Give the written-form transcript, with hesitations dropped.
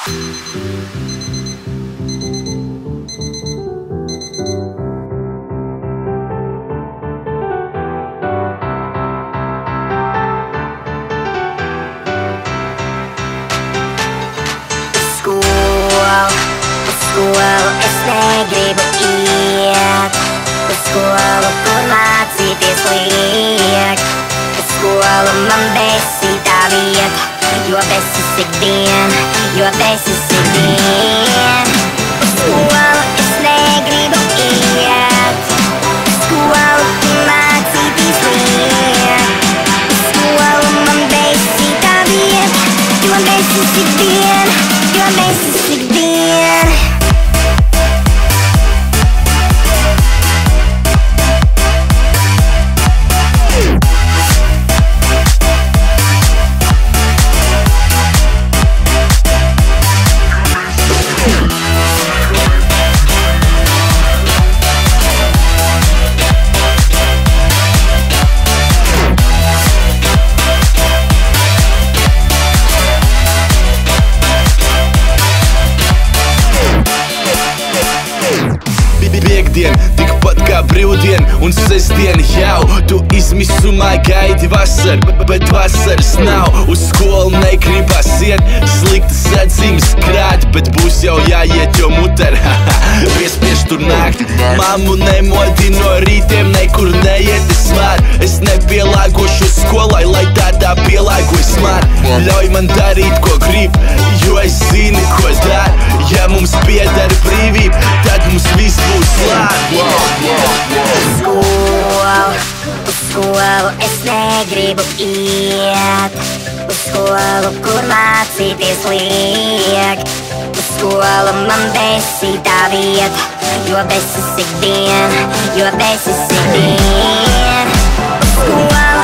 Es negribu iet uz skolu, kur mācīties liek. Uz skolu man besi tā vieta, jo besis ikdien, jo besis ikdien. Uz skolu es negribu iet, uz skolu, kur mācīties liek. Uz skolu man besi tā vieta, jo besis ikdien, jo besis ikdien. Piekdien, tikpat kā brīvdien un sestdien jau tu izmisumā gaidi vasaru, bet vasaras nav. Uz skolu negribas iet, sliktas atzīmes krāt, bet būs jau jāiet, jo muter piespiež tur nākt. Mammu nemodi no rītiem, nekur neiet es var. Es nepielāgošu skolai, lai tādā pielāgojas man. Ļauj man darīt, ko grib, jo es zinu, ko dar. Ja mums pieder brīvība, tad mums viss būs labi. Uz skolu es negribu iet, uz skolu, kur mācīties liek. Uz skolu man besi tā vieta, jo besis ikdien, jo besis ikdien. Uz skolu